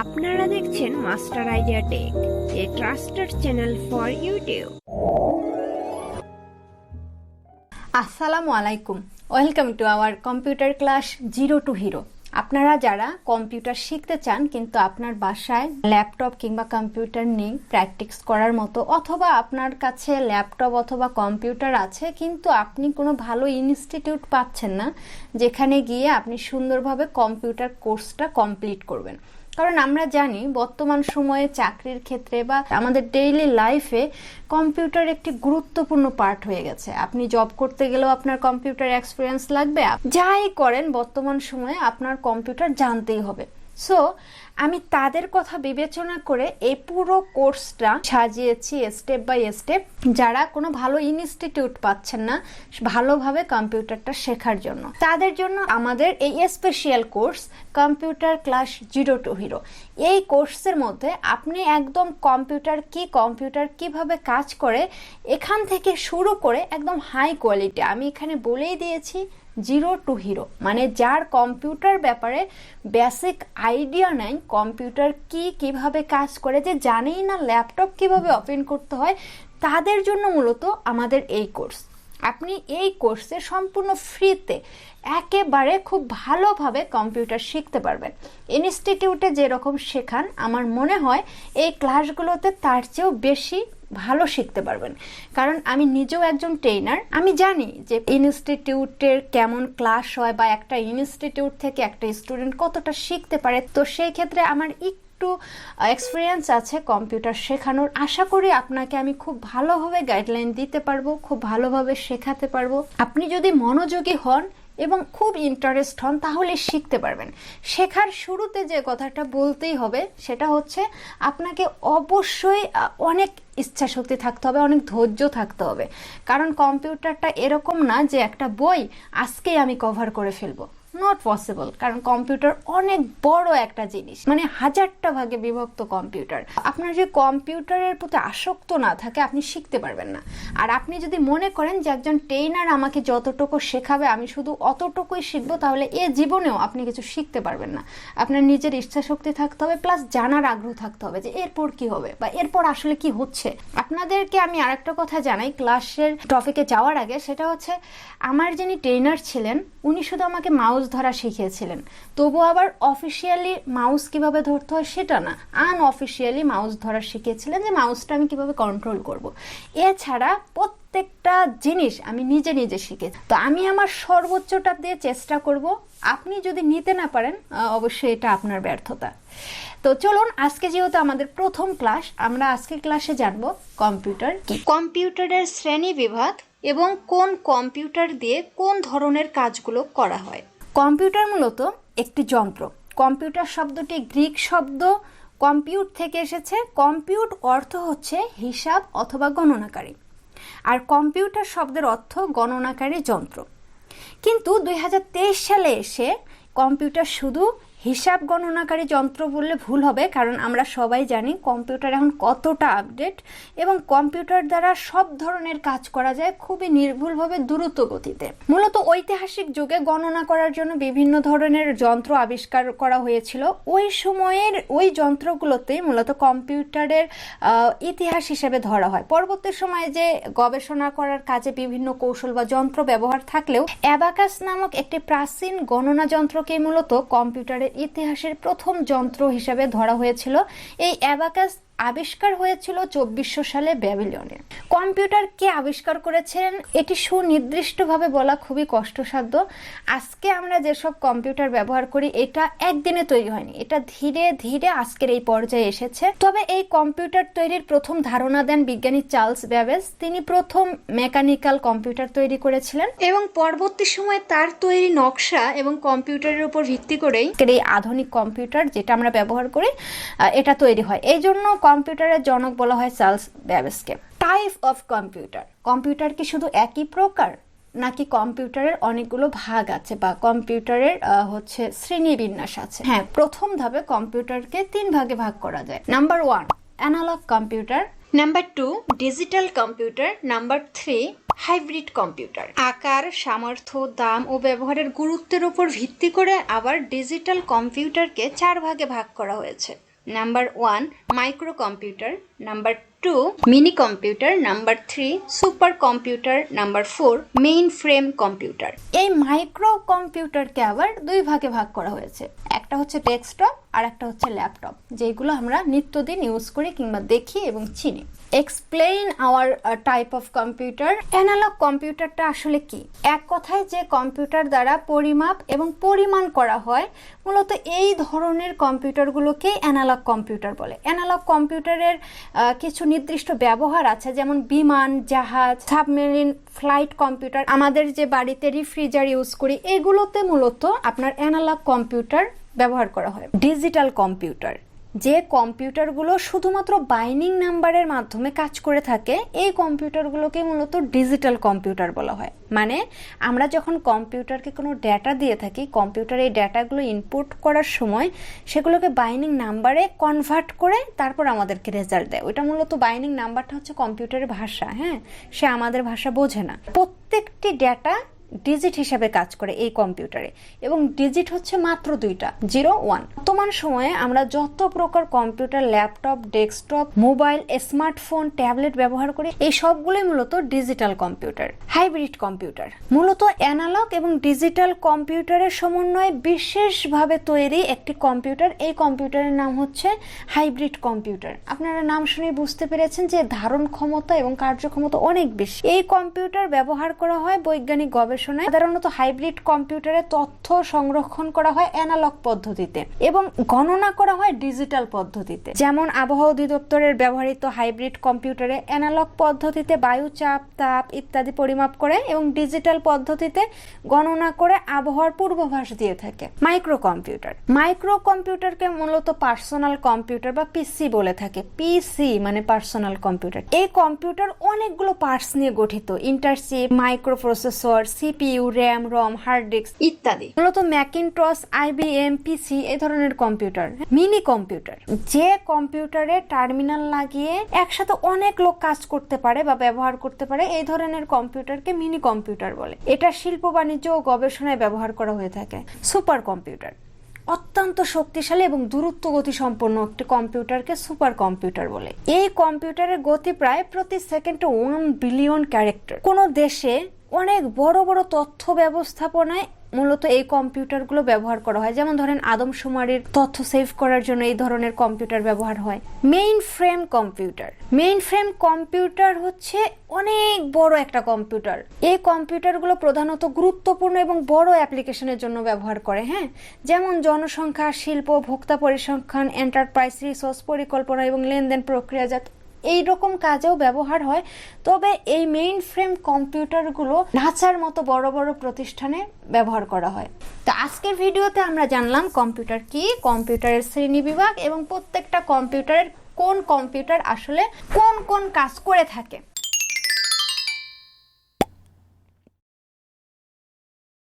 আপনারা দেখছেন master idea tech, a trusted channel for YouTube. আসসালামু আলাইকুম, welcome to our computer class zero to hero. আপনারা যারা কম্পিউটার শিখতে চান কিন্তু আপনার বাসায় ল্যাপটপ কিংবা কম্পিউটার নেই প্র্যাকটিস করার মতো, অথবা আপনার কাছে ল্যাপটপ অথবা কম্পিউটার আছে কিন্তু আপনি কোনো ভালো ইনস্টিটিউট পাচ্ছেন না যেখানে গিয়ে আপনি সুন্দরভাবে কম্পিউটার কোর্সটা কমপ্লিট করবেন। কারণ আমরা জানি বর্তমান সময়ে চাকরির ক্ষেত্রে বা আমাদের ডেইলি লাইফে কম্পিউটার একটি গুরুত্বপূর্ণ পার্ট হয়ে গেছে। আপনি জব করতে গেলেও আপনার কম্পিউটার এক্সপিরিয়েন্স লাগবে, যাই করেন বর্তমান সময়ে আপনার কম্পিউটার জানতেই হবে। সো আমি তাদের কথা বিবেচনা করে এই পুরো কোর্সটা সাজিয়েছি স্টেপ বাই স্টেপ, যারা কোনো ভালো ইনস্টিটিউট পাচ্ছেন না ভালোভাবে কম্পিউটারটা শেখার জন্য, তাদের জন্য আমাদের এই special course computer class zero to hero. এই কোর্সের মধ্যে আপনি একদম কম্পিউটার কিভাবে কাজ করে এখান থেকে শুরু করে একদম হাই কোয়ালিটি, আমি এখানে বলেই দিয়েছি জিরো টু হিরো, মানে যার কম্পিউটার ব্যাপারে বেসিক আইডিয়া নাই, কম্পিউটার কিভাবে কাজ করে, যে জানেই না ল্যাপটপ কিভাবে ওপেন করতে হয়, তাদের জন্য মূলত আমাদের এই কোর্স। আপনি এই কোর্সে সম্পূর্ণ ফ্রিতে একেবারে খুব ভালোভাবে কম্পিউটার শিখতে পারবেন। ইনস্টিটিউটে যেরকম শেখান আমার মনে হয় এই ক্লাসগুলোতে তার চেয়েও বেশি ভালো শিখতে পারবেন। কারণ আমি নিজেও একজন ট্রেনার, আমি জানি যে ইনস্টিটিউটের কেমন ক্লাস হয় বা একটা ইনস্টিটিউট থেকে একটা স্টুডেন্ট কতটা শিখতে পারে। তো সেই ক্ষেত্রে আমার একটু এক্সপিরিয়েন্স আছে কম্পিউটার শেখানোর। আশা করি আপনাকে আমি খুব ভালোভাবে গাইডলাইন দিতে পারবো, খুব ভালোভাবে শেখাতে পারবো। আপনি যদি মনোযোগী হন এবং খুব ইন্টারেস্ট হন তাহলে শিখতে পারবেন। শেখার শুরুতে যে কথাটা বলতেই হবে সেটা হচ্ছে আপনাকে অবশ্যই অনেক ইচ্ছা শক্তি থাকতে হবে, অনেক ধৈর্য থাকতে হবে। কারণ কম্পিউটারটা এরকম না যে একটা বই আজকেই আমি কভার করে ফেলবো, নট পসিবল। কারণ কম্পিউটার অনেক বড় একটা জিনিস, মানে হাজারটা ভাগে বিভক্ত কম্পিউটার। আপনার যে কম্পিউটারের প্রতি আসক্ত না থাকে আপনি শিখতে পারবেন না। আর আপনি যদি মনে করেন যে একজন ট্রেনার আমাকে যতটুকু শেখাবে আমি শুধু অতটুকুই শিখবো, তাহলে এ জীবনেও আপনি কিছু শিখতে পারবেন না। আপনার নিজের ইচ্ছা শক্তি থাকতে হবে, প্লাস জানার আগ্রহ থাকতে হবে যে এরপর কি হবে বা এরপর আসলে কি হচ্ছে। আপনাদেরকে আমি আরেকটা কথা জানাই ক্লাসের টপিকে যাওয়ার আগে, সেটা হচ্ছে আমার যিনি ট্রেনার ছিলেন উনি শুধু আমাকে মাউস ধরা শিখিয়েছিলেন, তবু আবার অফিসিয়ালি মাউস কিভাবে ধরতে হয় সেটা না, আনঅফিসিয়ালি মাউস ধরা শিখিয়েছিলেন যে মাউসটা আমি কিভাবে কন্ট্রোল করব। এছাড়া প্রত্যেকটা জিনিস আমি নিজে শিখেছি। তো আমি আমার সর্বোচ্চটা দিয়ে চেষ্টা করব। আপনি যদি নিতে না পারেন অবশ্যই এটা আপনার ব্যর্থতা। তো চলুন, আজকে যেহেতু আমাদের প্রথম ক্লাস, আমরা আজকে ক্লাসে জানবো কম্পিউটার কি, কম্পিউটারের শ্রেণী বিভাগ এবং কোন কম্পিউটার দিয়ে কোন ধরনের কাজগুলো করা হয়। কম্পিউটার মূলত একটি যন্ত্র। কম্পিউটার শব্দটি গ্রিক শব্দ কম্পিউট থেকে এসেছে। কম্পিউট অর্থ হচ্ছে হিসাব অথবা গণনাকারী, আর কম্পিউটার শব্দের অর্থ গণনাকারী যন্ত্র। কিন্তু 2023 সালে এসে কম্পিউটার শুধু হিসাব গণনাকারী যন্ত্র বললে ভুল হবে, কারণ আমরা সবাই জানি কম্পিউটার এখন কতটা আপডেট এবং কম্পিউটার দ্বারা সব ধরনের কাজ করা যায় খুবই নির্ভুলভাবে, দ্রুত গতিতে। মূলত ঐতিহাসিক যুগে গণনা করার জন্য বিভিন্ন ধরনের যন্ত্র আবিষ্কার করা হয়েছিল। ওই সময়ের ওই যন্ত্রগুলোতেই মূলত কম্পিউটারের ইতিহাস হিসেবে ধরা হয়। পরবর্তী সময়ে যে গবেষণা করার কাজে বিভিন্ন কৌশল বা যন্ত্র ব্যবহার থাকলেও অ্যাবাকাস নামক একটি প্রাচীন গণনা যন্ত্রকে মূলত কম্পিউটারের ইতিহাসের প্রথম যন্ত্র হিসেবে ধরা হয়েছিল। এই অ্যাবাকাস আবিষ্কার হয়েছিল 2400 সালে ব্যাবিলনে। কম্পিউটার কে আবিষ্কার করেছেন এটি সুনির্দিষ্টভাবে বলা খুবই কষ্টসাধ্য। আজকে আমরা যেসব কম্পিউটার ব্যবহার করি এটা একদিনে তৈরি হয়নি, এটা ধীরে ধীরে আজকের এই পর্যায়ে এসেছে। তবে এই কম্পিউটার তৈরির প্রথম ধারণা দেন বিজ্ঞানী চার্লস ব্যাবেজ। তিনি প্রথম মেকানিক্যাল কম্পিউটার তৈরি করেছিলেন এবং পরবর্তী সময়ে তার তৈরি নকশা এবং কম্পিউটারের উপর ভিত্তি করেই এই আধুনিক কম্পিউটার যেটা আমরা ব্যবহার করি এটা তৈরি হয়। এই জন্য কম্পিউটারের জনক বলা হয় চার্লস ব্যাবেজকে। টাইপ অফ কম্পিউটার, কম্পিউটার কি শুধু একই প্রকার নাকি কম্পিউটারের অনেকগুলো ভাগ আছে বা কম্পিউটারের হচ্ছে শ্রেণীবিন্যাস আছে? হ্যাঁ, প্রথম ধাপে কম্পিউটারকে 3 ভাগে ভাগ করা যায়। Number 1 analog computer, number 2 digital computer, number 3 hybrid computer. আকার, সামর্থ্য, দাম ও ব্যবহারের গুরুত্বের উপর ভিত্তি করে আবার ডিজিটাল কম্পিউটারকে 4 ভাগে ভাগ করা হয়েছে। Number 1 micro computer, number 2 mini computer, number 3 super computer, number 4 main frame computer. এই মাইক্রো কম্পিউটারকে আবার দুই ভাগে ভাগ করা হয়েছে, একটা হচ্ছে ডেস্কটপ আর একটা হচ্ছে ল্যাপটপ, যেগুলো আমরা নিত্যদিন ইউজ করি কিংবা দেখি এবং চিনি। Explain our type of computer. Analog কম্পিউটারটা আসলে কি? এক কথায় যে কম্পিউটার দ্বারা পরিমাপ এবং পরিমাণ করা হয়, মূলত এই ধরনের কম্পিউটারগুলোকে অ্যানালগ কম্পিউটার বলে। অ্যানালগ কম্পিউটারের কিছু নির্দিষ্ট ব্যবহার আছে, যেমন বিমান, জাহাজ, সাবমেরিন, ফ্লাইট কম্পিউটার, আমাদের যে বাড়িতে রেফ্রিজারেটর ইউজ করি, এগুলোতে মূলত আপনার অ্যানালগ কম্পিউটার ব্যবহার করা হয়। ডিজিটাল কম্পিউটার, যে কম্পিউটারগুলো শুধুমাত্র বাইনিং নাম্বারের মাধ্যমে কাজ করে থাকে, এই কম্পিউটারগুলোকে মূলত ডিজিটাল কম্পিউটার বলা হয়। মানে আমরা যখন কম্পিউটারকে কোনো ডেটা দিয়ে থাকি, কম্পিউটার এই ডেটাগুলো ইনপুট করার সময় সেগুলোকে বাইনিং নাম্বারে কনভার্ট করে তারপর আমাদেরকে রেজাল্ট দেয়। ওইটা মূলত বাইনিং নাম্বারটা হচ্ছে কম্পিউটারের ভাষা। হ্যাঁ, সে আমাদের ভাষা বোঝে না। প্রত্যেকটি ডেটা ডিজিট হিসাবে কাজ করে এই কম্পিউটারে, এবং ডিজিট হচ্ছে মাত্র দুইটা, 0 1। বর্তমান সময়ে আমরা যত প্রকার computer, laptop, desktop, mobile, smartphone, tablet ব্যবহার করি, এই সবগুলোই মূলত ডিজিটাল কম্পিউটার। হাইব্রিড কম্পিউটার মূলত অ্যানালগ এবং ডিজিটাল কম্পিউটারের সমন্বয়ে বিশেষভাবে তৈরি একটি কম্পিউটার। এই কম্পিউটারের নাম হচ্ছে হাইব্রিড কম্পিউটার। আপনারা নাম শুনে বুঝতে পেরেছেন যে ধারণ ক্ষমতা এবং কার্যক্ষমতা অনেক বেশি। এই কম্পিউটার ব্যবহার করা হয় বৈজ্ঞানিক গবেষণায়। সাধারণত হাইব্রিড কম্পিউটারে তথ্য সংরক্ষণ করা হয় অ্যানালগ পদ্ধতিতে এবং গণনা করা হয় ডিজিটাল পদ্ধতিতে। যেমন আবহাওয়া অধিদপ্তরের ব্যবহৃত হাইব্রিড কম্পিউটারে অ্যানালগ পদ্ধতিতে বায়ু চাপ, তাপ ইত্যাদি পরিমাপ করে এবং ডিজিটাল পদ্ধতিতে গণনা করে আবহাওয়ার পূর্বাভাস দিয়ে থাকে। মাইক্রো কম্পিউটার, মাইক্রো কম্পিউটারকে মূলত পার্সোনাল কম্পিউটার বা পিসি বলে থাকে। পিসি মানে পার্সোনাল কম্পিউটার। এই কম্পিউটার অনেকগুলো পার্টস নিয়ে গঠিত, ইন্টারচিপ, মাইক্রো প্রসেসর, সিপিইউ, র্যাম, রম, হার্ড ডিস্ক ইত্যাদি। মূলত ম্যাকিনটস, আইবিএম, পিসি এই ধরনের কম্পিউটার। মিনি কম্পিউটার, যে কম্পিউটারে টার্মিনাল লাগিয়ে একসাথে অনেক লোক কাজ করতে পারে বা ব্যবহার করতে পারে, এই ধরনের কম্পিউটারকে মিনি কম্পিউটার বলে। এটা শিল্প, বাণিজ্য ও গবেষণায় ব্যবহার করা হয়ে থাকে। সুপার কম্পিউটার, অত্যন্ত শক্তিশালী এবং দূরত্ব গতি সম্পন্ন একটি কম্পিউটারকে সুপার কম্পিউটার বলে। এই কম্পিউটারের গতি প্রায় প্রতি সেকেন্ডে 1 বিলিয়ন ক্যারেক্টার। কোন দেশে অনেক বড় বড় তথ্য ব্যবস্থাপনায় মূলত এই কম্পিউটারগুলো ব্যবহার করা হয়। যেমন ধরেন আদমশুমারির তথ্য সেভ করার জন্য এই ধরনের কম্পিউটার ব্যবহার হয়। Main frame computer, main frame computer হচ্ছে অনেক বড় একটা কম্পিউটার। এই কম্পিউটারগুলো প্রধানত গুরুত্বপূর্ণ এবং বড় অ্যাপ্লিকেশনের জন্য ব্যবহার করে। হ্যাঁ, যেমন জনসংখ্যা, শিল্প, ভোক্তা পরিসংখ্যান, এন্টারপ্রাইজ, রিসোর্স পরিকল্পনা এবং লেনদেন প্রক্রিয়াজাত এইরকম কাজেও ব্যবহার হয়। তবে এই মেইন ফ্রেম কম্পিউটারগুলো ঢাঁচার মতো বড় বড় প্রতিষ্ঠানে ব্যবহার করা হয়। তো আজকের ভিডিওতে আমরা জানলাম কম্পিউটার কি, কম্পিউটারের শ্রেণীবিভাগ এবং প্রত্যেকটা কম্পিউটারের কোন কম্পিউটার আসলে কোন কোন কাজ করে থাকে।